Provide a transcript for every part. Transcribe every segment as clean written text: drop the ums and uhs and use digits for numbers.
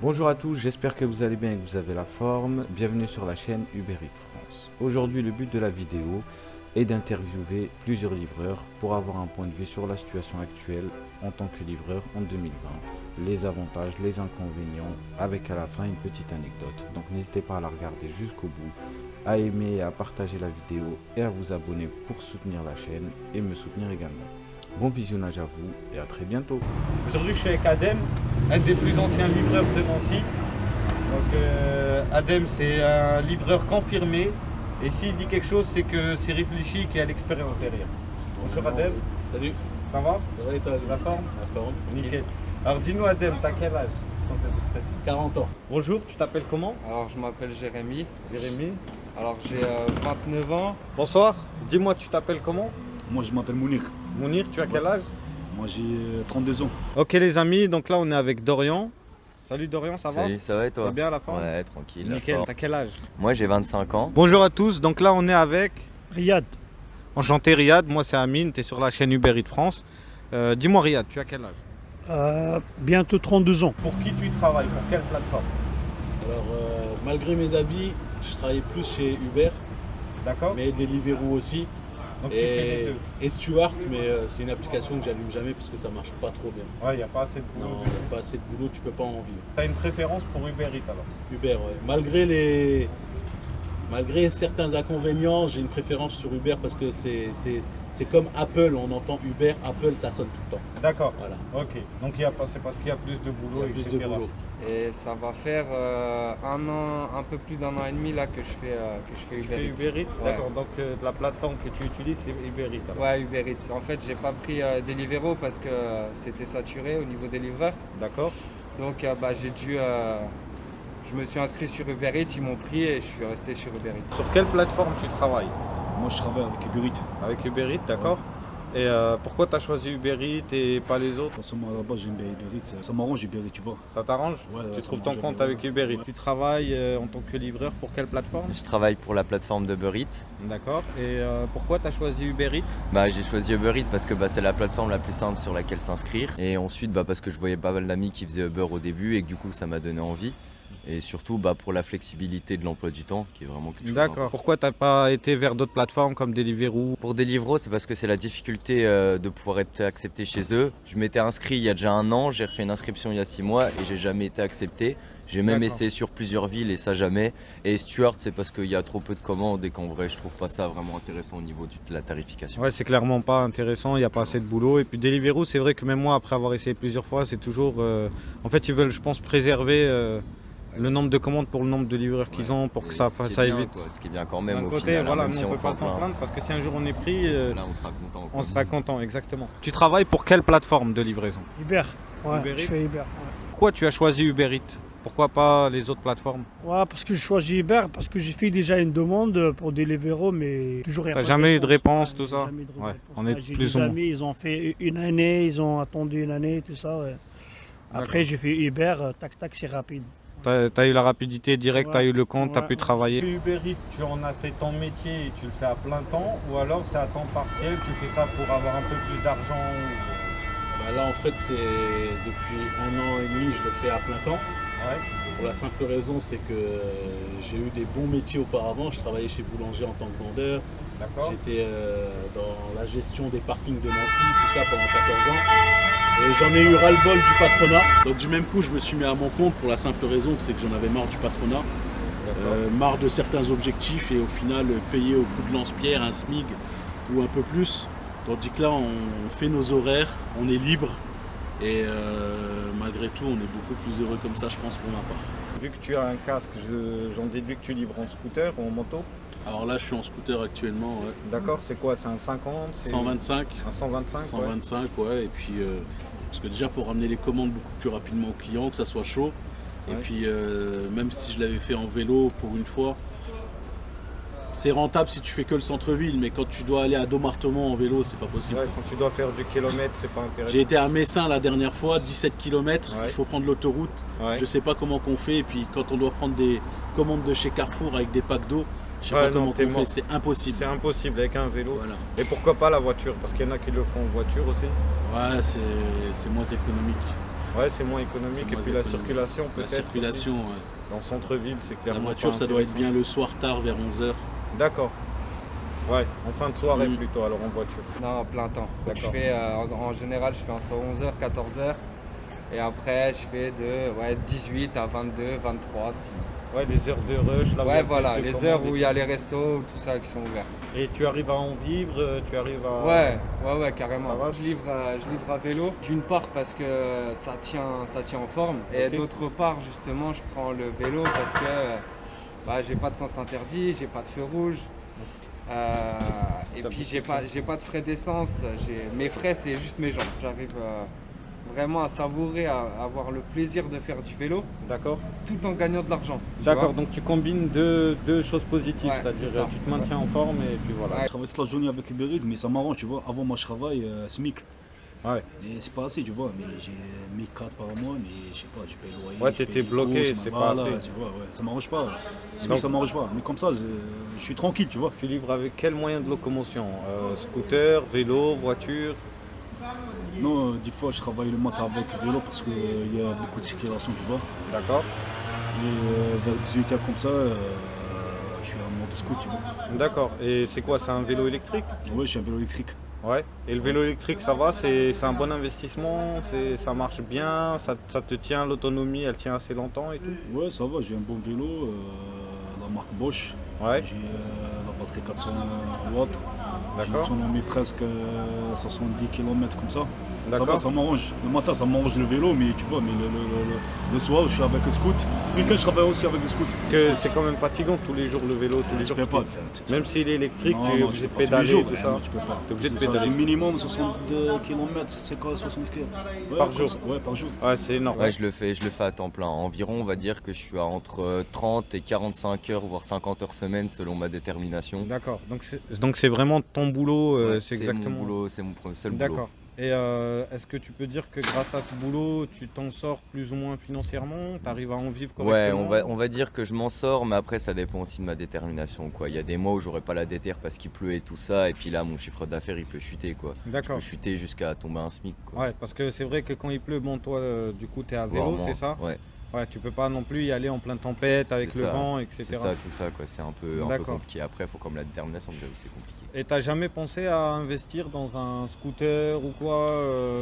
Bonjour à tous, j'espère que vous allez bien et que vous avez la forme. Bienvenue sur la chaîne Uber Eats France. Aujourd'hui, le but de la vidéo est d'interviewer plusieurs livreurs pour avoir un point de vue sur la situation actuelle en tant que livreur en 2020, les avantages, les inconvénients, avec à la fin une petite anecdote. Donc n'hésitez pas à la regarder jusqu'au bout, à aimer et à partager la vidéo et à vous abonner pour soutenir la chaîne et me soutenir également. Bon visionnage à vous et à très bientôt. Aujourd'hui, je suis avec Adem, un des plus anciens livreurs de Nancy. Donc, Adem, c'est un livreur confirmé. Et s'il dit quelque chose, c'est que c'est réfléchi et qu'il y a l'expérience derrière. Bonjour Adem. Salut. Ça va? Ça va et toi? La forme? La forme. Nickel. Alors dis-nous Adem, t'as quel âge? Sans indiscrétion. 40 ans. Bonjour, tu t'appelles comment? Alors je m'appelle Jérémy, Jérémy. alors j'ai 29 ans, Bonsoir. Dis-moi, tu t'appelles comment? Moi je m'appelle Mounir, Mounir, tu as quel âge? moi j'ai 32 ans. Ok les amis, donc là on est avec Dorian. Salut Dorian, ça va? Salut, ça va et toi? T'es bien à la forme? Ouais, tranquille. la Nickel, forme. t'as quel âge? Moi j'ai 25 ans. Bonjour à tous, donc là on est avec... Riyad, Enchanté Riyad, moi c'est Amine, tu es sur la chaîne Uber Eats France. Dis-moi Riyad, tu as quel âge? bientôt 32 ans. Pour qui tu travailles? Pour quelle plateforme? Alors, malgré mes habits, je travaillais plus chez Uber, D'accord. mais Deliveroo aussi. Donc tu fais les Et, deux? et Stuart, mais c'est une application que j'allume jamais parce que ça marche pas trop bien. Ouais, il n'y a pas assez de boulot. Non, pas assez de boulot, tu peux pas en vivre. Tu as une préférence pour Uber Eats alors? Uber, ouais. Malgré certains inconvénients, j'ai une préférence sur Uber parce que c'est comme Apple, on entend Uber, Apple, ça sonne tout le temps. D'accord. Voilà, Ok. Donc c'est parce qu'il y a plus de il boulot, y a plus etc. de boulot. et ça va faire un an, un peu plus d'un an et demi là que je fais Tu Uber fais Eats. Uber Eats? Ouais. D'accord. Donc la plateforme que tu utilises c'est Uber Eats alors? Ouais, Uber Eats. En fait, j'ai pas pris Deliveroo parce que c'était saturé au niveau des livreurs. D'accord. Donc j'ai dû, je me suis inscrit sur Uber Eats, ils m'ont pris et je suis resté sur Uber Eats. Sur quelle plateforme tu travailles? Moi je travaille avec Uber Eats. Avec Uber Eats, d'accord. Et pourquoi tu as choisi Uber Eats et pas les autres? Parce que moi à la base j'aime bien Uber Eats. Ça m'arrange Uber Eats, tu vois. Ça t'arrange? Ouais, Tu ça trouves ton m'arrange compte bien, avec Uber Eats? Tu travailles en tant que livreur pour quelle plateforme? Je travaille pour la plateforme d'Uber Eats. D'accord. Et pourquoi tu as choisi Uber Eats? J'ai choisi Uber Eats parce que c'est la plateforme la plus simple sur laquelle s'inscrire. Et ensuite parce que je voyais pas mal d'amis qui faisaient Uber au début et que du coup ça m'a donné envie. Et surtout pour la flexibilité de l'emploi du temps qui est vraiment quelque chose D'accord. d'important. Pourquoi t'as pas été vers d'autres plateformes comme Deliveroo? Pour Deliveroo, c'est parce que c'est la difficulté de pouvoir être accepté chez eux. Je m'étais inscrit il y a déjà un an, j'ai refait une inscription il y a 6 mois et j'ai jamais été accepté. J'ai même D'accord. essayé sur plusieurs villes et ça jamais. Et Stuart, c'est parce qu'il y a trop peu de commandes et qu'en vrai, je trouve pas ça vraiment intéressant au niveau de la tarification. Ouais, c'est clairement pas intéressant, il n'y a pas assez de boulot. Et puis Deliveroo, c'est vrai que même moi, après avoir essayé plusieurs fois, c'est toujours... En fait, ils veulent, je pense, préserver le nombre de commandes pour le nombre de livreurs qu'ils ont pour que Et ça ce qui est ça bien, évite. quoi, ce qui est bien quand D'un même au côté, final, voilà, même nous si on on peut pas s'en s'en plaint. plaindre parce que si un jour on est pris, Là, on sera content. on sera content, exactement. Tu travailles pour quelle plateforme de livraison? Uber. Ouais, Uber je Eats. fais Uber. Ouais. Pourquoi tu as choisi Uber Eats? Pourquoi pas les autres plateformes? Ouais, parce que je choisis Uber, parce que j'ai fait déjà une demande pour Deliveroo, mais toujours rien. T'as jamais eu de réponse, tout ça? Ouais, on est J'ai plus des ou moins. amis, ils ont fait une année, ils ont attendu une année, tout ça. Ouais. Après, j'ai fait Uber, tac tac, c'est rapide. T'as eu la rapidité directe, Ouais. t'as eu le compte, t'as Ouais, pu ouais. travailler. Uber Eats, tu en as fait ton métier et tu le fais à plein temps, ou alors c'est à temps partiel, tu fais ça pour avoir un peu plus d'argent? Là, en fait, c'est depuis un an et demi, je le fais à plein temps. Ouais, Pour la simple raison, c'est que j'ai eu des bons métiers auparavant. Je travaillais chez Boulanger en tant que vendeur. d'accord. J'étais dans la gestion des parkings de Nancy, tout ça pendant 14 ans. Et j'en ai eu ras-le-bol du patronat. Donc du même coup, je me suis mis à mon compte pour la simple raison que c'est que j'en avais marre du patronat. Marre de certains objectifs et au final payer au coup de lance-pierre un SMIC ou un peu plus. Tandis que là, on fait nos horaires, on est libre. Et malgré tout, on est beaucoup plus heureux comme ça, je pense, pour ma part. Vu que tu as un casque, j'en déduis que tu livres en scooter ou en moto. Alors là, je suis en scooter actuellement, ouais. D'accord, c'est quoi? C'est un 50? 125. Un 125? Ouais. 125, ouais. Et puis, parce que déjà, pour ramener les commandes beaucoup plus rapidement aux clients, que ça soit chaud. Et Ouais. puis, même si je l'avais fait en vélo pour une fois, c'est rentable si tu fais que le centre-ville. Mais quand tu dois aller à Dommartemont en vélo, c'est pas possible. Ouais, quand tu dois faire du kilomètre, c'est pas intéressant. J'ai été à Messin la dernière fois, 17 km. Ouais. Il faut prendre l'autoroute. Ouais. Je sais pas comment qu'on fait. Et puis, quand on doit prendre des commandes de chez Carrefour avec des packs d'eau, je sais Ouais, pas non, comment t'es qu'on mort. fait. C'est impossible. C'est impossible avec un vélo. Voilà. Et pourquoi pas la voiture? Parce qu'il y en a qui le font en voiture aussi. Ouais, c'est moins économique. Ouais, c'est moins économique. C'est Et moins puis la économique. circulation La peut-être. circulation, ouais. Dans le centre-ville, c'est La clairement. voiture, pas ça doit être intéressant. bien le soir tard, vers 11h. D'accord. Ouais, en fin de soirée Mm. plutôt, alors en voiture. Non, plein temps. Donc, je D'accord. fais, en général, je fais entre 11h, 14h. Et après, je fais de 18 à 22, 23. Ouais, les heures de rush. Là où il y Ouais, a voilà, plus de les commandes heures et où il y a les restos, tout ça qui sont ouverts. tout. Et tu arrives à en vivre, tu arrives à. Ouais, carrément. Ça va Je livre à vélo, d'une part parce que ça tient en forme, et Ok. d'autre part, justement, je prends le vélo parce que j'ai pas de sens interdit, j'ai pas de feu rouge. Et puis j'ai pas de frais d'essence. Mes frais, c'est juste mes jambes. J'arrive vraiment à savourer, à avoir le plaisir de faire du vélo D'accord. tout en gagnant de l'argent. tu D'accord, vois. donc tu combines deux choses positives, Ouais, c'est-à-dire c'est ça. tu te maintiens en forme et puis voilà. Ouais. Je travaille toute la journée avec Uber Eats, mais ça m'arrange, tu vois. Avant, moi, je travaille SMIC. Ouais. Et c'est pas assez, tu vois. Mais j'ai 1004 par mois, mais je sais pas, je paye le loyer. Ouais, je paye t'étais les bloqué, courses, c'est pas voilà, assez. tu vois, ouais. Ça m'arrange pas. SMIC, Donc- ça m'arrange pas. Mais comme ça, je suis tranquille, tu vois. Tu livres avec quel moyen de locomotion Scooter, vélo, voiture? Non, des fois, je travaille le matin avec le vélo parce qu'il y a beaucoup de circulation, tu vois. D'accord. Et vers 18h comme ça, je suis en mode scoot, tu vois. D'accord. Et c'est quoi, c'est un vélo électrique? Oui, je suis un vélo électrique. Ouais. Et le vélo électrique, ça va? C'est un bon investissement? Ça marche bien? Ça te tient l'autonomie? Elle tient assez longtemps et tout? Ouais, ça va, j'ai un bon vélo, la marque Bosch. Ouais. J'ai la batterie 400 watts. J'ai une D'accord. autonomie presque 70 km comme ça. Ça va, D'accord. ça m'arrange. Le matin, ça m'arrange le vélo, mais tu vois, mais le soir, je suis avec le scoot. Le week-end, je travaille aussi avec le scoot. Que c'est quand même fatigant tous les jours le vélo, tous les Je jours. peux tu pas. fais- Même s'il est électrique, Non, tu es non, obligé je de peux pas tous les pédaler jours, tout ouais, ça. non, tu peux pas. T'es obligé de C'est ça, pédaler. j'ai minimum 62 km, c'est quoi, 60 km Par jour. Ouais, par jour. Ouais, c'est énorme. Ouais, je le fais à temps plein. Environ, on va dire que je suis à entre 30 et 45 heures, voire 50 heures semaine selon ma détermination. D'accord. Donc c'est vraiment ton boulot, Ouais, c'est mon exactement. boulot, c'est mon seul boulot. D'accord. Et est-ce que tu peux dire que grâce à ce boulot, tu t'en sors plus ou moins financièrement? Tu arrives à en vivre Ouais, correctement? on va dire que je m'en sors, mais après ça dépend aussi de ma détermination, quoi. Il y a des mois où j'aurais pas la déter parce qu'il pleut et tout ça, et puis là mon chiffre d'affaires il peut chuter, quoi. Je D'accord. peux chuter jusqu'à tomber un SMIC, quoi. Ouais, parce que c'est vrai que quand il pleut, bon, toi, du coup, tu es à Voire vélo, moins. c'est ça? Ouais, Ouais, tu peux pas non plus y aller en pleine tempête avec C'est le ça. vent, etc. c'est ça, tout ça, quoi. C'est un peu D'accord. compliqué. Après, il faut comme la détermination, mais c'est compliqué. Et t'as jamais pensé à investir dans un scooter ou quoi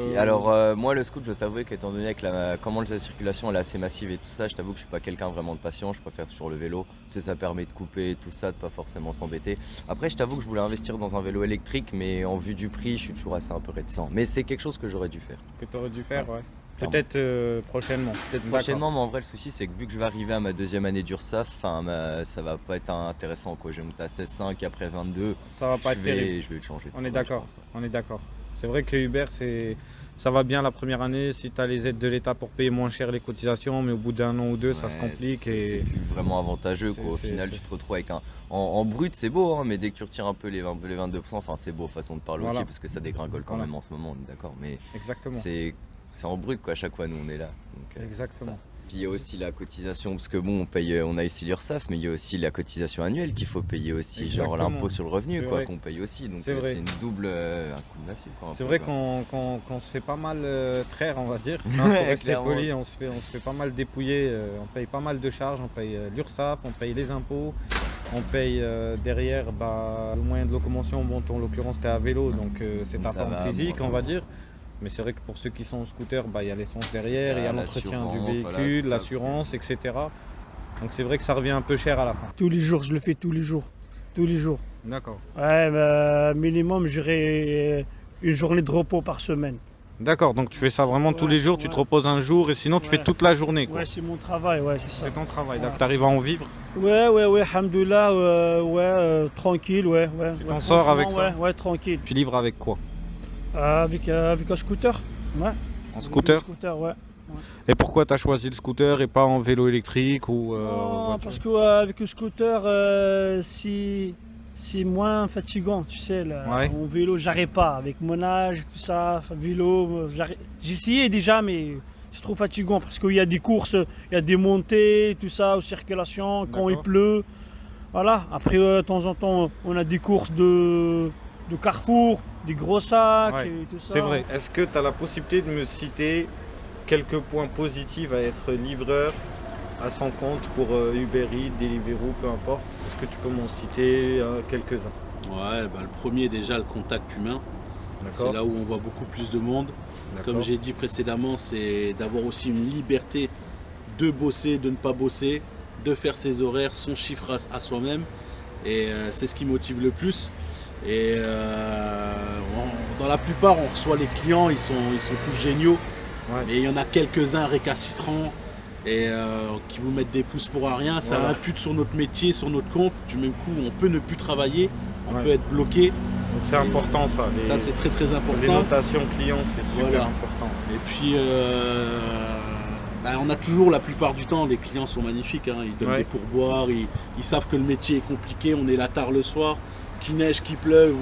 Si, alors moi le scoot, je t'avoue qu'étant donné que comment la circulation elle est assez massive et tout ça, je t'avoue que je suis pas quelqu'un vraiment de patient, je préfère toujours le vélo, parce que ça permet de couper et tout ça, de pas forcément s'embêter. Après je t'avoue que je voulais investir dans un vélo électrique, mais en vue du prix, je suis toujours assez un peu réticent. Mais c'est quelque chose que j'aurais dû faire. que tu aurais dû faire, ouais. Clairement. Peut-être prochainement. Peut-être D'accord. prochainement, mais en vrai le souci c'est que vu que je vais arriver à ma deuxième année d'URSSAF, ça va pas être intéressant, quoi. Je vais monter à 16,5 après 22, Ça va pas être terrible. je vais le changer. On est Ouais, d'accord. je pense, ouais. On est d'accord. C'est vrai que Uber, ça va bien la première année si tu as les aides de l'État pour payer moins cher les cotisations, mais au bout d'un an ou deux, ça se Ouais, complique. c'est Et plus vraiment avantageux, quoi. Au c'est- final, c'est- tu te retrouves avec en brut, c'est beau, hein, mais dès que tu retires un peu les 22%, enfin, c'est beau, façon de parler Voilà. aussi, parce que ça dégringole quand Voilà. même en ce moment, on est d'accord. Mais Exactement. c'est en brut, quoi. À chaque fois, nous, on est là. Donc, Exactement. ça. Puis il y a aussi la cotisation, parce que bon, on a ici l'URSSAF, mais il y a aussi la cotisation annuelle qu'il faut payer aussi, genre Exactement. l'impôt sur le revenu, C'est quoi, vrai. qu'on paye aussi. Donc C'est vrai. c'est une double, un coup de massue, quoi. un C'est peu, vrai quoi. qu'on se fait pas mal traire, on va dire. Hein, Ouais, pour rester clairement. poli, on se fait pas mal dépouiller. On paye pas mal de charges, on paye l'URSSAF, on paye les impôts, on paye derrière le moyen de locomotion. Bon, toi, en l'occurrence, tu es à vélo, donc c'est Donc ta ça forme va, physique, moins on va chose. dire. Mais c'est vrai que pour ceux qui sont en scooter, il y a l'essence derrière, ça, il y a l'entretien du l'assurance, voilà, véhicule, c'est ça, l'assurance, etc. Donc c'est vrai que ça revient un peu cher à la fin. Tous les jours, je le fais tous les jours. Tous les jours. D'accord. Ouais, bah, minimum, j'aurai une journée de repos par semaine. D'accord, donc tu fais ça vraiment tous Ouais, les jours, tu te ouais. reposes un jour et sinon tu fais Ouais. toute la journée, quoi. Ouais, c'est mon travail, ouais, c'est ça. C'est ton travail, Ouais. donc tu arrives à en vivre. Ouais, alhamdoulilah, tranquille, ouais. Tu ouais, t'en sors franchement, avec ça? Ouais, tranquille. Tu livres avec quoi? Avec un scooter, ouais. En scooter? Un scooter, ouais. Et pourquoi tu as choisi le scooter et pas en vélo électrique ou Non, voiture? parce qu'avec le scooter, c'est moins fatigant, tu sais. Là, Ouais. En vélo, j'arrive pas. Avec mon âge, tout ça, vélo, j'ai essayé déjà, mais c'est trop fatigant parce qu'il y a des courses, il y a des montées, tout ça, aux circulations, quand il D'accord. pleut. Voilà. Après, de temps en temps, on a des courses de Carrefour, des gros sacs Ouais, et tout ça. C'est vrai. Est-ce que tu as la possibilité de me citer quelques points positifs à être livreur à son compte pour Uber Eats, Deliveroo, peu importe. Est-ce que tu peux m'en citer quelques-uns? Ouais, bah, le premier déjà, le contact humain. C'est D'accord. là où on voit beaucoup plus de monde. Comme D'accord. j'ai dit précédemment, c'est d'avoir aussi une liberté de bosser, de ne pas bosser, de faire ses horaires, son chiffre à soi-même. Et c'est ce qui motive le plus. Et dans la plupart, on reçoit les clients, ils sont tous géniaux. Ouais. Mais il y en a quelques-uns récalcitrants et qui vous mettent des pouces pour rien. Ça Voilà. impute sur notre métier, sur notre compte. Du même coup, on peut ne plus travailler, on Ouais. peut être bloqué. Donc c'est important ça. Ça, c'est très très les important. notations clients, c'est super Voilà. important. Et puis, on a toujours, la plupart du temps, les clients sont magnifiques. Hein. Ils donnent Ouais. des pourboires, ils savent que le métier est compliqué, on est là tard le soir, qu'il neige, qu'il pleuve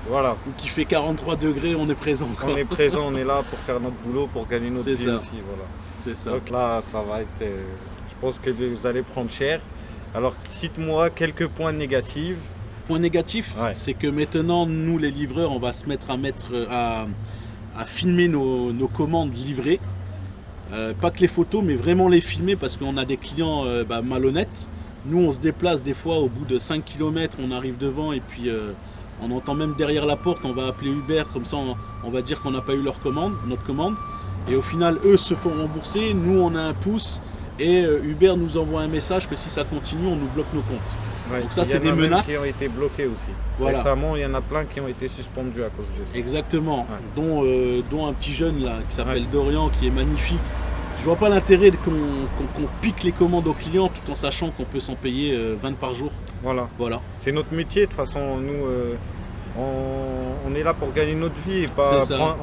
Voilà. ou qu'il fait 43 degrés, on est présent. quoi. On est présent, on est là pour faire notre boulot, pour gagner notre C'est vie ça. aussi. Voilà. C'est ça. Donc là, ça va être. Je pense que vous allez prendre cher. Alors, cite-moi quelques points négatifs. Point négatif, Ouais. c'est que maintenant, nous les livreurs, on va se mettre à filmer nos commandes livrées. Pas que les photos, mais vraiment les filmer parce qu'on a des clients malhonnêtes. Nous, on se déplace des fois au bout de 5 km, on arrive devant et puis on entend même derrière la porte, on va appeler Uber, comme ça on va dire qu'on n'a pas eu notre commande. Et au final, eux se font rembourser, nous on a un pouce et Uber nous envoie un message que si ça continue, on nous bloque nos comptes. Ouais. Donc ça, Il y c'est en a des même menaces. qui ont été bloqués aussi. Voilà. Récemment, il y en a plein qui ont été suspendus à cause de ça. Exactement, Ouais. dont un petit jeune là qui s'appelle Ouais. Dorian qui est magnifique. Je vois pas l'intérêt qu'on pique les commandes aux clients tout en sachant qu'on peut s'en payer 20 par jour. Voilà. Voilà, C'est notre métier. De toute façon, nous, on est là pour gagner notre vie. Et pas C'est ça.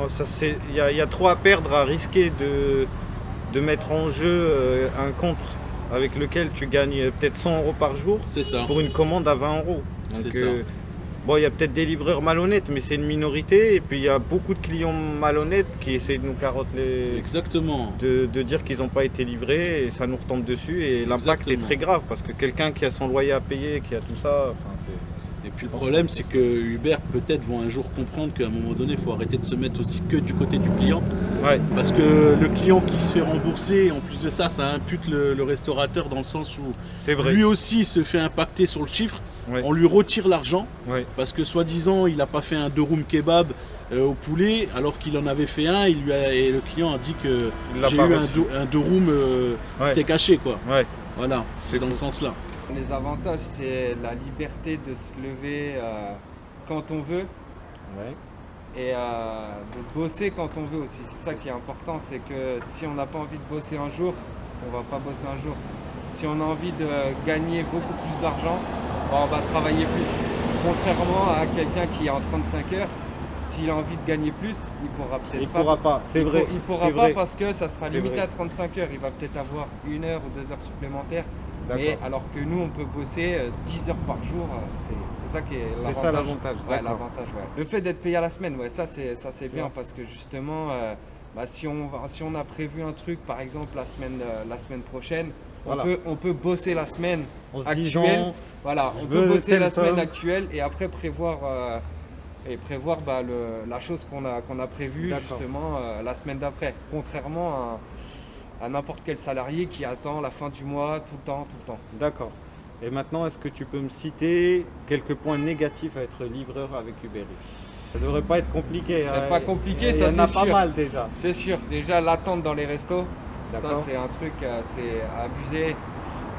Il y a trop à perdre, à risquer de mettre en jeu un compte avec lequel tu gagnes peut-être 100 € par jour c'est ça. pour une commande à 20 €. C'est Donc, ça. bon, il y a peut-être des livreurs malhonnêtes, mais c'est une minorité. Et puis, il y a beaucoup de clients malhonnêtes qui essaient de nous carotter, Exactement. de dire qu'ils n'ont pas été livrés et ça nous retombe dessus. Et l'impact est Exactement. très grave parce que quelqu'un qui a son loyer à payer, qui a tout ça, enfin, c'est... Et puis le problème, c'est que Uber peut-être vont un jour comprendre qu'à un moment donné, il faut arrêter de se mettre aussi que du côté du client. Ouais, Parce que le client qui se fait rembourser, en plus de ça, ça impute le restaurateur dans le sens où c'est vrai. lui aussi se fait impacter sur le chiffre. Ouais. On lui retire l'argent. Ouais. Parce que soi-disant, il n'a pas fait un 2 room kebab au poulet, alors qu'il en avait fait un, et le client a dit que Il l'a j'ai pas eu reçu. un 2 room Ouais. steak haché, quoi. Ouais. Voilà, c'est dans le sens-là. Les avantages, c'est la liberté de se lever quand on veut Ouais. et de bosser quand on veut aussi. C'est ça qui est important, c'est que si on n'a pas envie de bosser un jour, on va pas bosser un jour. Si on a envie de gagner beaucoup plus d'argent, on va travailler plus. Contrairement à quelqu'un qui est en 35 heures, s'il a envie de gagner plus, il pourra peut-être Il pas. pourra pas, c'est vrai. Il pourra c'est pas vrai. parce que ça sera C'est limité vrai. à 35 heures. Il va peut-être avoir 1 heure ou 2 heures supplémentaires. D'accord. Mais alors que nous, on peut bosser 10 heures par jour, c'est ça qui est C'est l'avantage. ça l'avantage. Ouais, d'accord. l'avantage, ouais. Le fait d'être payé à la semaine, ouais, ça c'est bien Ouais. parce que justement, si on a prévu un truc, par exemple la semaine prochaine, Voilà. on peut bosser la semaine En se actuelle. disant, Voilà, on je peut veux bosser telle la semaine somme. actuelle et après prévoir la chose qu'on a prévue D'accord. justement la semaine d'après. Contrairement à n'importe quel salarié qui attend la fin du mois tout le temps. D'accord. Et maintenant, est-ce que tu peux me citer quelques points négatifs à être livreur avec Uber Eats? Ça devrait pas être compliqué. C'est pas compliqué, Il ça, y en a c'est pas sûr. mal déjà. C'est sûr, déjà l'attente dans les restos, ça D'accord. c'est un truc, c'est abusé.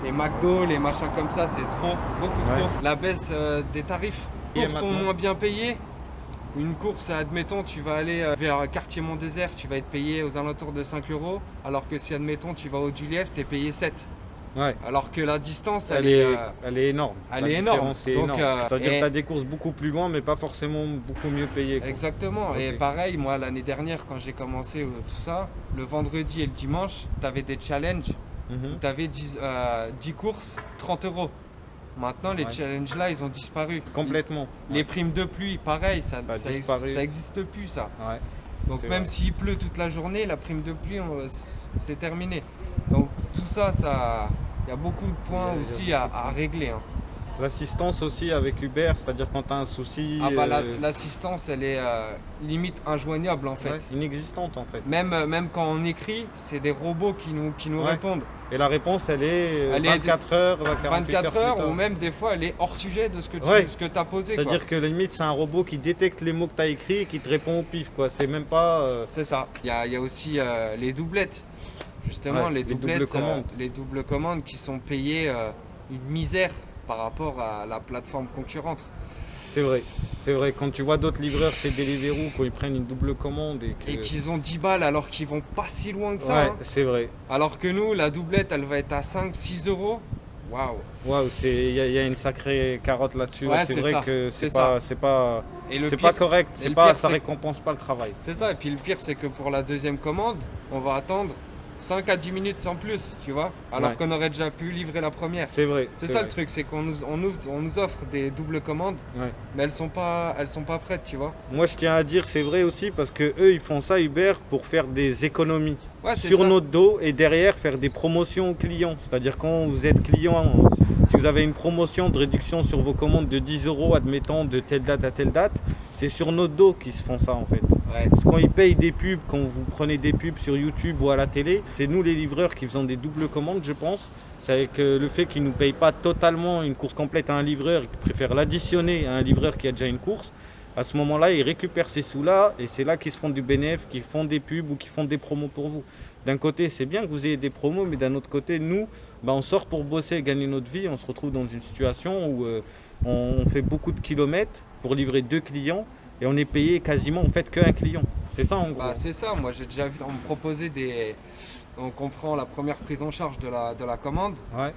Les McDo, les machins comme ça, c'est trop, beaucoup Ouais. trop. La baisse des tarifs, Et les courses sont maintenant moins bien payées. Une course, admettons, tu vas aller vers Quartier Mont-Désert, tu vas être payé aux alentours de 5 €, alors que si, admettons, tu vas au Dulièvre, tu es payé 7. Ouais. Alors que la distance, Elle est énorme. elle La est énorme. différence est Donc, énorme. C'est-à-dire et- que tu as des courses beaucoup plus loin, mais pas forcément beaucoup mieux payées. quoi. Exactement. Et Ok. pareil, moi, l'année dernière, quand j'ai commencé tout ça, le vendredi et le dimanche, tu avais des challenges. Mhm. Tu avais 10 courses, 30 €. Maintenant, les Ouais. challenges là, ils ont disparu. Complètement. Les primes de pluie, pareil, ça Ça a disparu. existe plus ça. Ouais. Donc C'est même vrai. s'il pleut toute la journée, la prime de pluie, c'est terminé. Donc tout ça, il y a beaucoup de points Il y a aussi à régler. Hein. L'assistance aussi avec Uber, c'est-à-dire quand tu as un souci. Ah bah l'assistance, elle est limite injoignable en fait. Ouais, inexistante en fait. Même quand on écrit, c'est des robots qui nous Ouais. répondent. Et la réponse, elle est 24 heures, 24 heures plus tard. ou même des fois, elle est hors sujet de ce que Ouais. tu as posé. quoi. C'est-à-dire que limite, c'est un robot qui détecte les mots que tu as écrits et qui te répond au pif, quoi. C'est même pas. C'est ça. Il y a aussi les doublettes. Justement, Ouais, les les doublettes, doubles commandes. les doubles commandes qui sont payées une misère par rapport à la plateforme concurrente. C'est vrai. C'est vrai. Quand tu vois d'autres livreurs chez Deliveroo, quand ils prennent une double commande Et qu'ils ont 10 balles alors qu'ils vont pas si loin que ça. Ouais, hein. c'est vrai. Alors que nous, la doublette, elle va être à 5-6 euros. Waouh. Waouh, il y a une sacrée carotte là-dessus. Ouais, c'est c'est vrai ça. que C'est c'est pas Et le c'est pire, pas correct. et le pire, Ça c'est- récompense pas le travail. C'est ça. Et puis le pire, c'est que pour la deuxième commande, on va attendre 5 à 10 minutes en plus, tu vois. Alors Ouais. qu'on aurait déjà pu livrer la première. C'est vrai. C'est ça le truc, c'est qu'on nous offre des doubles commandes, Ouais. mais elles sont pas prêtes, tu vois. Moi, je tiens à dire, c'est vrai aussi, parce que eux, ils font ça, Uber, pour faire des économies Ouais, c'est sur ça. notre dos et derrière faire des promotions aux clients. C'est-à-dire quand vous êtes client, si vous avez une promotion de réduction sur vos commandes de 10 €, admettons, de telle date à telle date, c'est sur notre dos qu'ils se font ça en fait. Ouais. Parce que quand ils payent des pubs, quand vous prenez des pubs sur YouTube ou à la télé, c'est nous les livreurs qui faisons des doubles commandes, je pense. C'est avec le fait qu'ils ne nous payent pas totalement une course complète à un livreur, ils préfèrent l'additionner à un livreur qui a déjà une course. À ce moment-là, ils récupèrent ces sous-là et c'est là qu'ils se font du bénéfice, qu'ils font des pubs ou qu'ils font des promos pour vous. D'un côté, c'est bien que vous ayez des promos, mais d'un autre côté, nous, on sort pour bosser et gagner notre vie. On se retrouve dans une situation où on fait beaucoup de kilomètres pour livrer 2 clients et on est payé quasiment en fait qu'un client. C'est ça en gros. Bah, c'est ça, moi j'ai déjà vu, on me proposait des. Donc on prend la première prise en charge de la commande Ouais,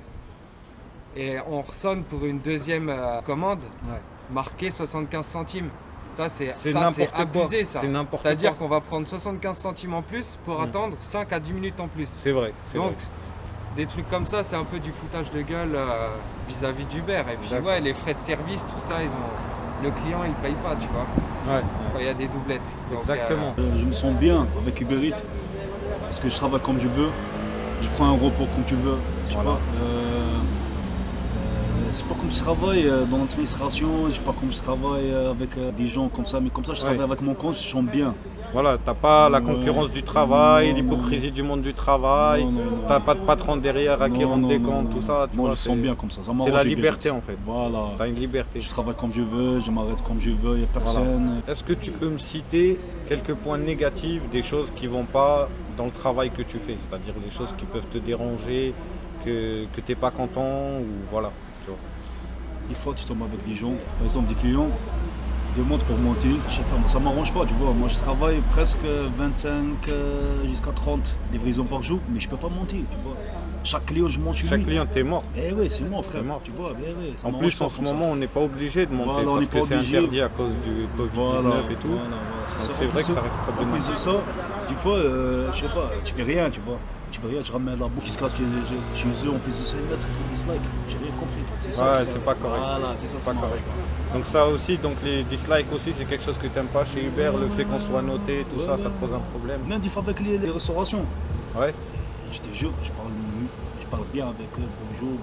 et on ressonne pour une deuxième commande ouais. marquée 75 centimes. Ça c'est n'importe quoi. abusé ça. C'est n'importe C'est-à-dire quoi. qu'on va prendre 75 centimes en plus pour attendre 5 à 10 minutes en plus. C'est vrai. C'est Donc vrai. des trucs comme ça, c'est un peu du foutage de gueule vis-à-vis d'Uber. Et puis D'accord. ouais, les frais de service, tout ça, le client il paye pas, tu vois, Ouais, quand il y a des doublettes. Donc, exactement. Je me sens bien avec Uber Eats parce que je travaille comme je veux, je prends un repos comme tu veux. Tu Voilà. vois. C'est pas comme je travaille dans l'administration, c'est pas comme je travaille avec des gens comme ça, mais comme ça je travaille avec mon compte, je sens bien. Voilà, t'as pas la Ouais. concurrence du travail, Non, l'hypocrisie du monde du travail, Non, non, non. t'as pas de patron derrière à qui Non, rendre non, des non, comptes, non. tout ça. Tu Moi vois, je sens bien comme ça, c'est m'arrange la Uber liberté Eats. en fait. Voilà. T'as une liberté. Je travaille comme je veux, je m'arrête comme je veux, il n'y a personne. Est-ce que tu peux me citer quelques points négatifs, des choses qui vont pas dans le travail que tu fais, c'est-à-dire des choses qui peuvent te déranger, que tu n'es pas content, ou voilà. Tu vois. Des fois tu tombes avec des gens, par exemple des clients, ils demandent pour monter, je sais pas, moi ça m'arrange pas, tu vois. Moi je travaille presque 25 jusqu'à 30 livraisons par jour, mais je peux pas monter, tu vois. Chaque client je monte chez Chaque lui. client, t'es mort. Eh oui, c'est moi frère, C'est mort. tu vois, eh oui, ça En m'arrange plus, pas en ce comme ça. moment, on n'est pas obligé de monter Voilà, on parce n'est que pas c'est obligé. interdit à cause du Covid-19 Voilà, et tout. voilà, c'est Donc ça. c'est En vrai que plus, ça reste En problématique. plus de ça, des fois, je sais pas, tu fais rien, tu vois. Tu fais rien, tu ramènes la bouche jusqu'à chez eux, en plus de 5 mètres, dislike. J'ai rien compris. C'est ça. Ouais, ça. c'est pas correct. Voilà, c'est ça, C'est pas m'arrange correct. pas. Donc ça aussi, donc les dislikes aussi, c'est quelque chose que tu n'aimes pas chez Uber, le fait qu'on soit noté, tout Ouais, ça, ouais. ça te pose un problème. Même des fois avec les restaurations. Ouais. Je te jure, je parle bien avec eux. Bonjour,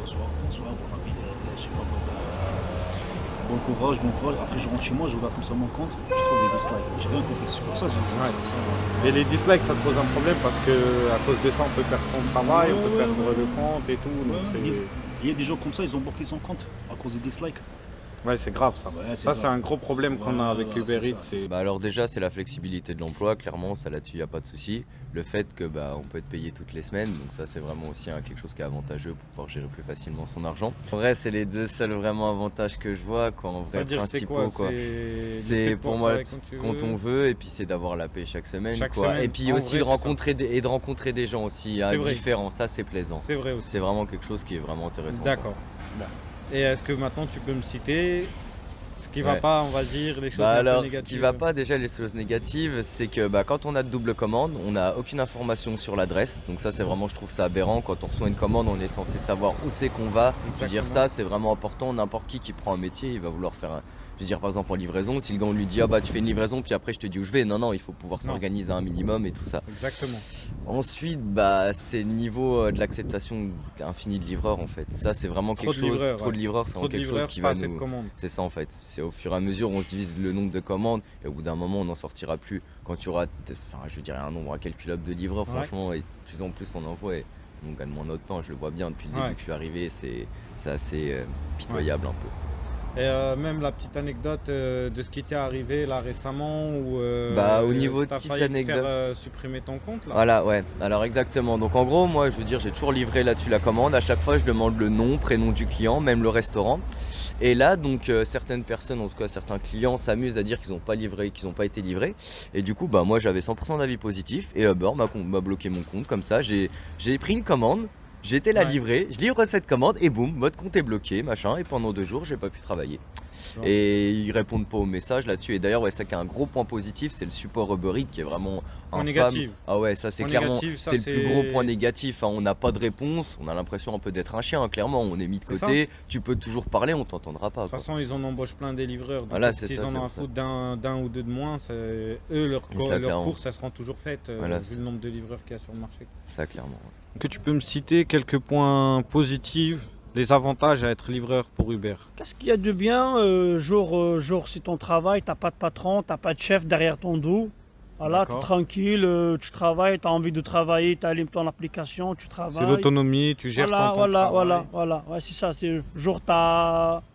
bonsoir, bon appétit, je sais pas bon courage. Après je rentre chez moi, je regarde comme ça mon compte, je trouve des dislikes. J'ai rien compris, c'est pour ça que j'ai Ouais. ça. Et les dislikes, ça te pose un problème parce que à cause de ça, on peut perdre son travail, on peut Ouais, perdre ouais. le compte et tout. Donc Ouais, c'est il y a des gens comme ça, ils ont bloqué son compte à cause des dislikes. ouais, c'est grave ça. Ouais, Ça, c'est un gros problème qu'on a avec Voilà, Uber c'est Eats. ça, c'est- Bah alors déjà c'est la flexibilité de l'emploi, clairement ça là-dessus il n'y a pas de souci. Le fait que on peut être payé toutes les semaines, donc ça c'est vraiment aussi quelque chose qui est avantageux pour pouvoir gérer plus facilement son argent. En vrai c'est les deux seuls vraiment avantages que je vois, quoi, en vrai C'est-à-dire, c'est principaux quoi? C'est pour moi quand on veut. veut et puis c'est d'avoir la paie chaque semaine, Chaque quoi. semaine, Et puis en aussi vrai, de rencontrer des gens aussi C'est vrai. différents, ça c'est plaisant. C'est vrai aussi. C'est vraiment quelque chose qui est vraiment intéressant. D'accord. Bon. Et est-ce que maintenant tu peux me citer ce qui va Ouais. pas, on va dire, les choses Bah un peu alors, ce négatives? qui va pas déjà les choses négatives, c'est que quand on a de double commande, on n'a aucune information sur l'adresse. Donc ça, c'est vraiment, je trouve ça aberrant. Quand on reçoit une commande, on est censé savoir où c'est qu'on va. Se dire Exactement. ça, c'est vraiment important. N'importe qui prend un métier, il va vouloir faire Je veux dire, par exemple, en livraison, si le gars on lui dit ah bah tu fais une livraison, puis après je te dis où je vais, non, il faut pouvoir Non. s'organiser un minimum et tout ça. Exactement. Ensuite, bah c'est le niveau de l'acceptation infinie de livreurs en fait. Ça, c'est vraiment Trop quelque de chose. livreurs, Trop de ouais. livreurs, c'est Trop vraiment de quelque chose livreurs, qui pas va assez de nous. commandes. C'est ça en fait. C'est au fur et à mesure, on se divise le nombre de commandes et au bout d'un moment, on n'en sortira plus. Quand tu auras, enfin, je dirais un nombre incalculable de livreurs, Ouais. franchement, et de plus en plus on envoie. Et on gagne moins notre pain, je le vois bien depuis le début Ouais. que je suis arrivé, c'est assez pitoyable un peu. Et même la petite anecdote de ce qui t'est arrivé là récemment où Bah, au niveau de t'as petite failli te anecdote. faire supprimer ton compte là. Voilà, ouais, alors exactement. Donc en gros, moi je veux dire, j'ai toujours livré là-dessus la commande. À chaque fois, je demande le nom, prénom du client, même le restaurant. Et là, donc certaines personnes, en tout cas certains clients, s'amusent à dire qu'ils n'ont pas livré, qu'ils n'ont pas été livrés. Et du coup, bah moi j'avais 100% d'avis positif. Et Uber m'a bloqué mon compte. Comme ça, j'ai pris une commande. J'ai été la Ouais. livrer, je livre cette commande et boum, votre compte est bloqué, machin, et pendant 2 jours, j'ai pas pu travailler. Bon. Et ils répondent pas aux messages là-dessus. Et d'ailleurs, ouais, ça qui est un gros point positif, c'est le support Uber Eats qui est vraiment Point infâme. négatif. Ah ouais, ça c'est Point clairement, négatif, ça, c'est le plus gros c'est- point négatif. Hein. On n'a pas de réponse, on a l'impression un peu d'être un chien, hein, clairement. On est mis de C'est côté, tu peux toujours parler, on t'entendra pas. De toute quoi. façon, ils en embauchent plein des livreurs. Donc Voilà, si c'est ils ça, en c'est ont à pour ça. foutre d'un ou deux de moins, eux, leur clairement. course, elles seront toujours faites Voilà, vu c'est- le nombre de livreurs qu'il y a sur le marché. Ça, clairement. ouais. Que tu peux me citer quelques points positifs, les avantages à être livreur pour Uber? Qu'est-ce qu'il y a de bien, genre c'est ton travail, t'as pas de patron, t'as pas de chef derrière ton dos. Voilà, tu es D'accord. tranquille, tu travailles, tu as envie de travailler, tu allumes ton application, tu travailles. C'est l'autonomie, tu gères Voilà, ton temps de voilà, travail. voilà. Ouais, c'est ça, c'est genre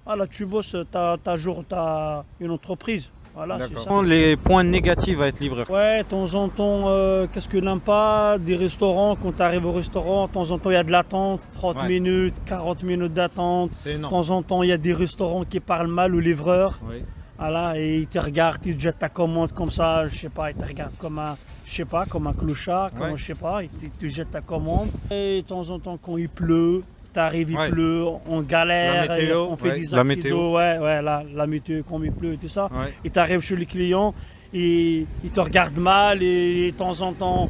voilà, tu bosses, t'as une entreprise. Voilà, c'est ça. D'accord. Les points négatifs à être livreur. Ouais, de temps en temps, qu'est-ce que n'aime pas des restaurants, quand tu arrives au restaurant, de temps en temps il y a de l'attente, 30 Ouais. minutes, 40 minutes d'attente. C'est De énorme. temps en temps, il y a des restaurants qui parlent mal aux livreurs. Oui. Voilà, et ils te regardent, ils te jettent ta commande comme ça, je sais pas, ils te regardent comme un, je sais pas, comme un clochard, comme Ouais. je sais pas, ils te jettent ta commande. Et de temps en temps, quand il pleut, t'arrives, il Ouais. pleut, on galère, La météo, on fait ouais, des la accidents, météo. ouais, la météo, quand il pleut et tout ça. Ouais. Et t'arrives chez le client, et il te regarde mal, et de temps en temps,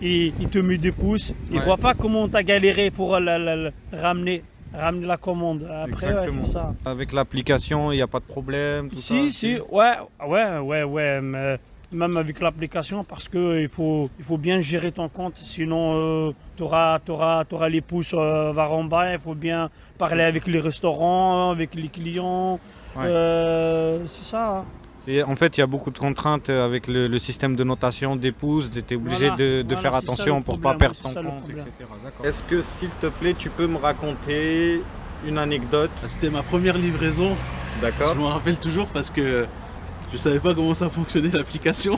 il te met des pouces. Il Ouais. voit pas comment t'as galéré pour ramener la commande. Après, ouais, Exactement. c'est ça. Avec l'application, il n'y a pas de problème, tout ça. Si, ouais, mais même avec l'application, parce que il faut bien gérer ton compte, sinon tu auras les pouces vers en bas, il faut bien parler avec les restaurants, avec les clients, Ouais. c'est ça. Hein. En fait, il y a beaucoup de contraintes avec le système de notation des pouces. Tu es obligé Voilà, de voilà, faire c'est ça attention le pour ne problème, pas perdre c'est ton ça le compte, problème. etc. Est-ce que, s'il te plaît, tu peux me raconter une anecdote? C'était ma première livraison. D'accord. Je m'en rappelle toujours parce que je savais pas comment ça fonctionnait l'application.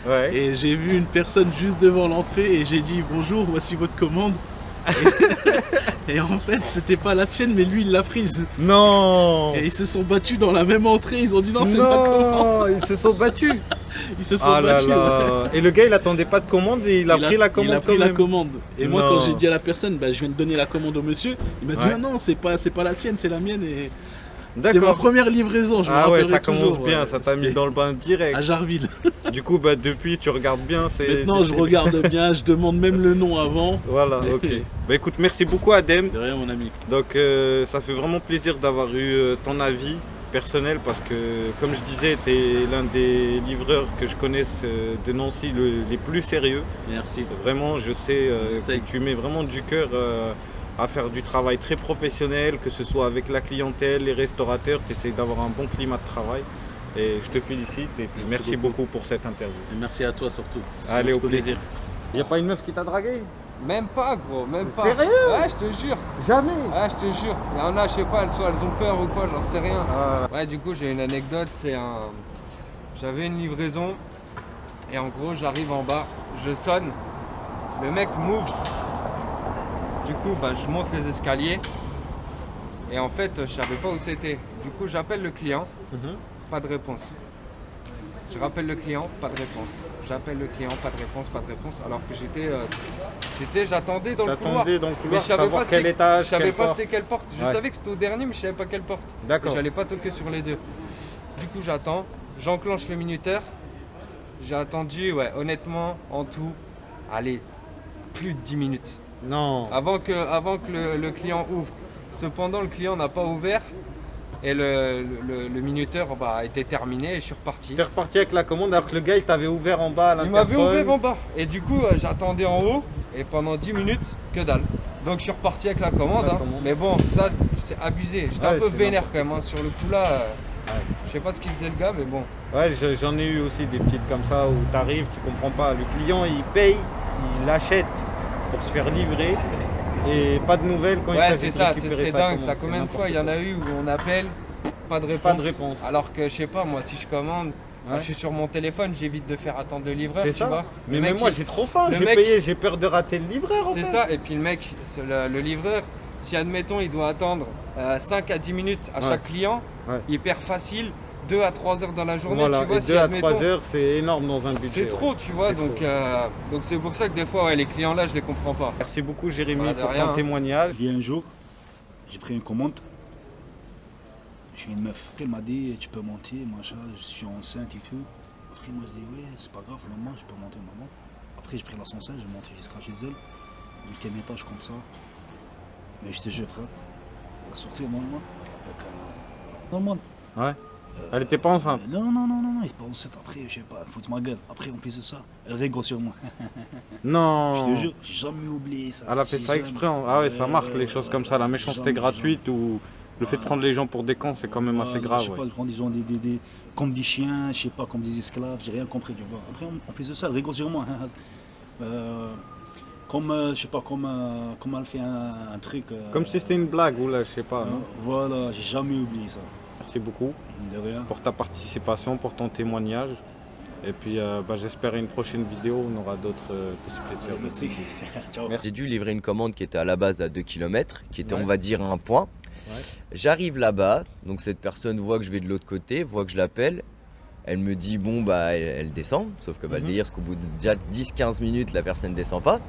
Ouais. Et j'ai vu une personne juste devant l'entrée et j'ai dit bonjour, voici votre commande. Et en fait, c'était pas la sienne, mais lui il l'a prise. Non. Et ils se sont battus dans la même entrée. Ils ont dit non, c'est ma commande. Ils se sont battus. Ils se sont Ah là battus. ouais. là. Et le gars, il attendait pas de commande et il a pris la commande. Il a pris quand la même. commande. Et moi, Non. quand j'ai dit à la personne, bah, je viens de donner la commande au monsieur, il m'a dit Ouais. non, c'est pas la sienne, c'est la mienne. Et c'était ma D'accord. première livraison. Je me Ah ouais, rappellerai ça commence toujours, bien, ouais. ça t'a mis C'était dans le bain direct. à Jarville. Du coup, bah, depuis, tu regardes bien. Maintenant, je regarde bien, je demande même le nom avant. Voilà, ok. Bah écoute, merci beaucoup Adem. De rien, mon ami. Donc ça fait vraiment plaisir d'avoir eu ton avis personnel parce que, comme je disais, tu es l'un des livreurs que je connaisse de Nancy les plus sérieux. Merci. Vraiment, je sais Essaye. que tu mets vraiment du cœur à faire du travail très professionnel, que ce soit avec la clientèle, les restaurateurs, tu essayes d'avoir un bon climat de travail. Et je te félicite et puis merci beaucoup pour cette interview. Et merci à toi surtout. Parce Allez, qu'on au se connaît. plaisir. Il n'y a pas une meuf qui t'a dragué? Même pas, gros, même pas. Sérieux? Ouais, je te jure. Jamais. Ouais, je te jure. Il y en a, je sais pas, elles ont peur ou quoi, j'en sais rien. Ah, Ouais, du coup, j'ai une anecdote, j'avais une livraison et en gros, j'arrive en bas, je sonne, le mec m'ouvre. Du coup, bah, je monte les escaliers et en fait, je savais pas où c'était. Du coup, j'appelle le client, pas de réponse. Je rappelle le client, pas de réponse. J'appelle le client, pas de réponse, alors que j'attendais dans le couloir. T'attendais dans le Mais couloir, je savais savoir pas quel c'était- étage, je savais quelle pas porte. c'était quelle porte. Je Ouais. savais que c'était au dernier, mais je savais pas quelle porte. Et D'accord. j'allais pas toquer sur les deux. Du coup, j'attends, j'enclenche le minuteur. J'ai attendu, ouais, honnêtement, en tout, allez, plus de 10 minutes. Non. Avant que le client ouvre. Cependant, le client n'a pas ouvert. Et le minuteur était terminé et je suis reparti. T'es reparti avec la commande alors que le gars il t'avait ouvert en bas à Il l'interphone. m'avait ouvert en bas. Et du coup, j'attendais en haut et pendant 10 minutes, que dalle. Donc je suis reparti avec la commande. La hein. commande. Mais bon, ça, c'est abusé. J'étais un peu c'est vénère n'importe quand même. hein. Sur le coup là, je sais pas ce qu'il faisait le gars, mais bon. Ouais, j'en ai eu aussi des petites comme ça où t'arrives, tu comprends pas. Le client il paye, il achète pour se faire livrer et pas de nouvelles quand il Ouais, s'agit c'est de ça, récupérer c'est sa dingue. commande. Ça, combien de C'est fois il y en a n'importe eu où on appelle, pas de réponse. Pas de réponse. Alors que je sais pas, moi, si je commande, quand Ouais. je suis sur mon téléphone, j'évite de faire attendre le livreur, C'est tu ça. vois. Mais Le même mec, moi il- j'ai trop faim, le j'ai mec- payé, j'ai peur de rater le livreur. en C'est fait. ça, et puis le mec, le livreur, si admettons il doit attendre 5 à 10 minutes à Ouais. chaque client, Ouais. hyper facile, 2 à 3 heures dans la journée, Voilà, tu vois, et si 2 à admettons, 3 heures c'est énorme dans un budget. c'est trop, ouais. tu vois, C'est donc trop. donc c'est pour ça que des fois, ouais, les clients là, je les comprends pas. Merci beaucoup Jérémy De pour rien, ton hein. témoignage. Il y a un jour, j'ai pris une commande. J'ai une meuf. Après, elle m'a dit, tu peux monter, machin, je suis enceinte et tout. Après, moi, je dis, ouais, c'est pas grave, maman, je peux monter, maman. Après, j'ai pris l'ascenseur, j'ai monté jusqu'à chez elle. 8e étage comme ça. Mais je te jure, frère, elle a sorti normalement. Normal. Ouais. Elle était pas enceinte. Non, non, non, non, non, elle est pas enceinte. Après, je sais pas, elle fout de ma gueule. Après, en plus de ça, elle rigole sur moi. Non. Je te jure, j'ai jamais oublié ça. Elle a fait J'ai ça jamais- exprès. Ah ouais, ça marque les choses ouais, comme ça. La méchanceté jamais, gratuite ou le fait de prendre les gens pour des cons, c'est quand même assez Voilà, grave. Je sais ouais. pas, ils prennent des gens comme des chiens, je sais pas, comme des esclaves, j'ai rien compris, tu vois. Après, en plus de ça, elle rigole sur moi. Je sais pas, comme elle fait un truc. Comme si c'était une blague ou là, je sais pas. non Voilà, j'ai jamais oublié ça. Merci beaucoup De rien. pour ta participation, pour ton témoignage. Et puis j'espère une prochaine vidéo, on aura d'autres possibilités de faire d'autres Merci. vidéos. Ciao. J'ai dû livrer une commande qui était à la base à 2 km, qui était Ouais. on va dire à un point. Ouais. J'arrive là-bas, donc cette personne voit que je vais de l'autre côté, voit que je l'appelle. Elle me dit bon bah elle descend, sauf que le Mhm. délire c'est qu'au bout de déjà 10-15 minutes la personne ne descend pas.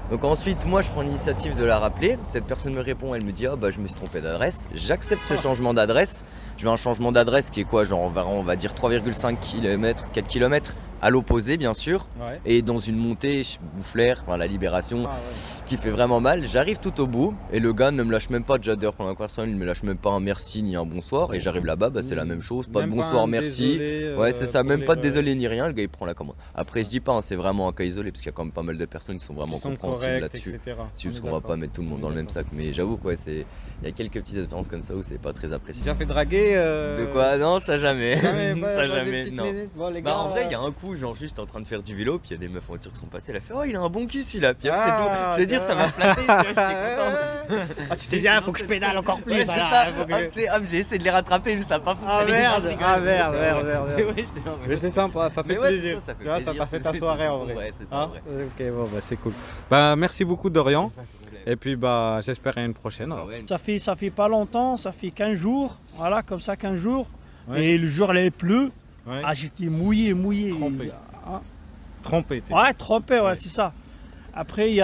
Donc ensuite moi je prends l'initiative de la rappeler, cette personne me répond, elle me dit ah bah je me suis trompé d'adresse, j'accepte ce changement d'adresse. Je vais un changement d'adresse qui est quoi, genre on va dire 3,5 km, 4 km à l'opposé bien sûr, Ouais. et dans une montée Boufflers, enfin la Libération, Ah ouais. qui fait vraiment mal. J'arrive tout au bout et le gars ne me lâche même pas déjà d'heure pendant la conversation, il ne me lâche même pas un merci ni un bonsoir. Et j'arrive là-bas, bah, c'est la même chose, pas Même de bonsoir, un merci. désolé, Ouais, c'est ça, pour même pas de l'erreur. désolé ni rien, le gars il prend la commande. Après, je dis pas, hein, c'est vraiment un cas isolé parce qu'il y a quand même pas mal de personnes qui sont vraiment Ils sont compréhensibles corrects, là-dessus. etc. C'est On juste est qu'on va d'accord. pas mettre tout le monde On dans est le même d'accord. sac, mais j'avoue quoi, il y a quelques petites expériences comme ça où c'est pas très apprécié. Déjà fait draguer De quoi? Non, ça jamais. Jamais, pas- Ça pas des jamais, petites non. minutes. Bon, les Bah gars, en vrai il y a un coup genre juste en train de faire du vélo puis il y a des meufs en voiture qui sont passées, elle a fait oh il a un bon cul celui-là puis après, c'est tout. Je veux dire ça m'a flatté, tu vois, j'étais content. Ah, tu t'es dit, ah, faut que je pédale encore plus. Ouais, c'est voilà, ça. faut que Ah, je- tu sais, j'ai essayé de les rattraper mais ça n'a pas Ah fonctionné. merde, Je ah rigole. merde, merde, merde, Mais merde. ouais, j'étais là, Mais c'est sympa, ça fait Mais ouais, c'est plaisir. ça, ça fait Tu vois, ça plaisir, t'a fait c'est ta tout. soirée en vrai. Ouais, c'est ça, Hein en vrai. Ok, bon, bah c'est cool. Bah merci beaucoup Dorian. Et puis bah j'espère à une prochaine. alors. Ouais. Ça fait pas longtemps, ça fait 15 jours, voilà, comme ça 15 jours. Ouais. Et le jour là il pleut, Ouais. ah j'étais mouillé. Trempé. Ah, Trompé. t'es. ouais, trempé, ouais, Ouais. c'est ça. Après il y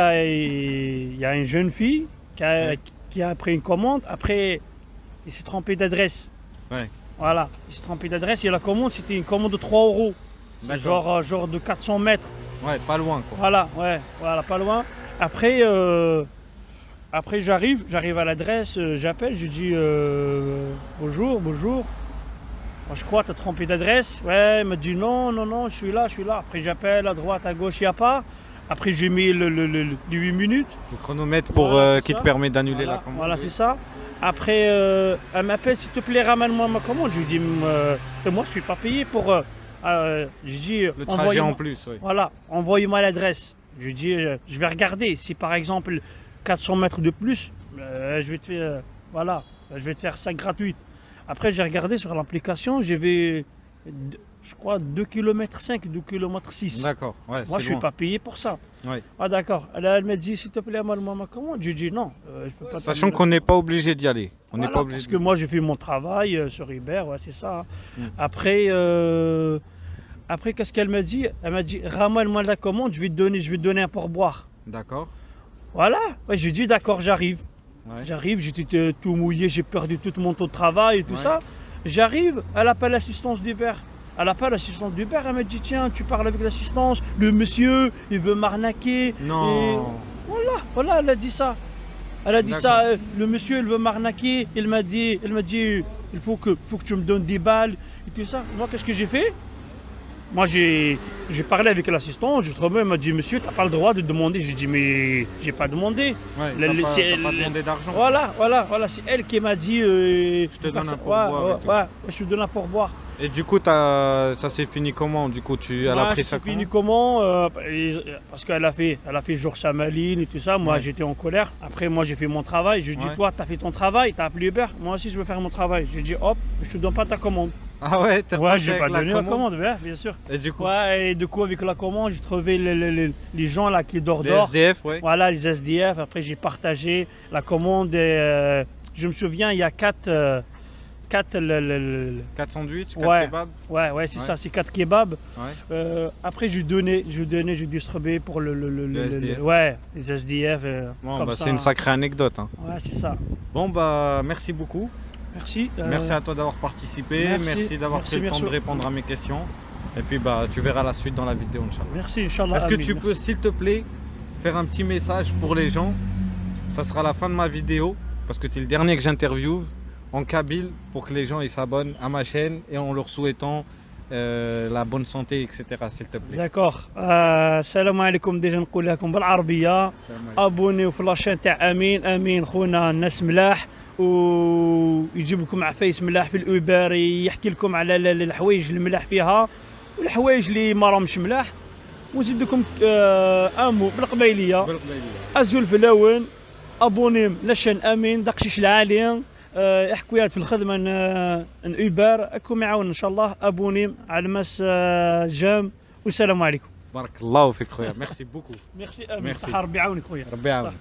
a une jeune fille Ouais. qui a pris une commande, après il s'est trompé d'adresse. Ouais. Voilà, il s'est trompé d'adresse et la commande c'était une commande de 3 €. C'est D'accord. genre de 400 mètres. Ouais, pas loin quoi. Voilà, ouais, voilà, pas loin. Après, j'arrive à l'adresse, j'appelle, je dis bonjour. Moi, je crois que tu as trompé d'adresse. Ouais, il me dit non, je suis là. Après, j'appelle à droite, à gauche, il n'y a pas. Après, j'ai mis les 8 minutes. Le chronomètre pour Voilà, c'est qui te ça. permet d'annuler Voilà, la commande. voilà, oui. c'est ça. Après, elle m'appelle, s'il te plaît, ramène-moi ma commande. Je lui dis, moi, je ne suis pas payé pour. Je dis, Le trajet envoyez-moi- en plus, oui. Voilà, envoyez-moi l'adresse. Je lui dis, je vais regarder. Si par exemple 400 mètres de plus, je vais te faire ça gratuite. Après, j'ai regardé sur l'application, j'avais, je crois, 2,5 km, 2,6 km. D'accord. Ouais, Moi, c'est je ne suis loin. pas payé pour ça. Ouais. Ah, d'accord. Elle me dit, s'il te plaît, moi ma commande. Je lui dis, non, je peux pas. Sachant t'amener qu'on n'est pas obligé d'y aller. On n'est voilà, pas obligé. parce que moi, j'ai fait mon travail sur Uber, ouais, c'est ça. Mm. Après, qu'est-ce qu'elle m'a dit? Elle m'a dit, ramène-moi la commande, je vais te donner un pourboire. D'accord. Voilà, ouais, j'ai dit, d'accord, j'arrive. Ouais. J'arrive, j'étais tout mouillé, j'ai perdu tout mon taux de travail et tout Ouais. ça. J'arrive, elle appelle l'assistance d'Uber. Elle appelle l'assistance d'Uber, elle me dit, tiens, tu parles avec l'assistance, le monsieur, il veut m'arnaquer. Non. Voilà, elle a dit ça. Elle a dit D'accord. ça, le monsieur il veut m'arnaquer, il m'a dit il faut que tu me donnes des balles et tout ça. Moi, qu'est-ce que j'ai fait? Moi, j'ai parlé avec l'assistant, justement, il m'a dit, monsieur, tu n'as pas le droit de demander. J'ai dit, mais j'ai pas demandé. Ouais, C'est t'as pas demandé d'argent. Voilà, c'est elle qui m'a dit. Je te donne un pourboire. Ouais, je te donne un pourboire. Et du coup, ça s'est fini comment? Du coup, elle a pris ça c'est fini comment parce qu'elle a fait jour Samaline et tout ça. Moi, Ouais. j'étais en colère. Après, moi, j'ai fait mon travail. Je lui ai dit, Ouais. toi, tu as fait ton travail, tu as appelé Uber. Moi aussi, je veux faire mon travail. J'ai dit, hop, je te donne pas ta commande. Ah ouais, t'es Ouais, reparti j'ai pas avec donné la commande, bien sûr. Et du coup, Ouais, et du coup, avec la commande, j'ai trouvé les gens là qui dorment les dehors. SDF, ouais. Voilà, les SDF. Après, j'ai partagé la commande. Et, je me souviens, il y a 4 4 sandwichs, 4 Ouais. kebabs. Ouais, c'est Ouais. ça, c'est 4 kebabs. Ouais. Après, j'ai distribué pour Le SDF. ouais, les SDF. Bon, comme bah, ça. c'est une sacrée anecdote. Hein. Ouais, c'est ça. Bon, bah, merci beaucoup. Merci. Merci à toi d'avoir participé. Merci d'avoir pris le temps de répondre à mes questions. Et puis, bah, tu verras la suite dans la vidéo, Inch'Allah. Merci, Inch'Allah. Est-ce que Amin, tu peux, merci. s'il te plaît, faire un petit message pour les gens? Ça sera la fin de ma vidéo, parce que tu es le dernier que j'interviewe, en kabyle, pour que les gens ils s'abonnent à ma chaîne et en leur souhaitant la bonne santé, etc. S'il te plaît. داكوغ السلام عليكم. ديجا نقول لكم بالعربيه ابونيو في لاشين تاع امين خونا الناس ملاح ويجيب لكم عفايس ملاح في الاوبر يحكي لكم على الحوايج الملاح فيها والحوايج اللي ما راهمش ملاح ونزيد لكم امو بالقبيليه ازول في الاول ابونيم لاشين امين دقشيش العالي حكويات في الخدمه ان اوبر اكون معاون ان شاء الله ابونيم على مس جام والسلام عليكم. بارك الله فيك خويا. ميرسي بوكو. ميرسي امين. ميرسي. صحه ربي يعاونك خويا. ربي يعاونك.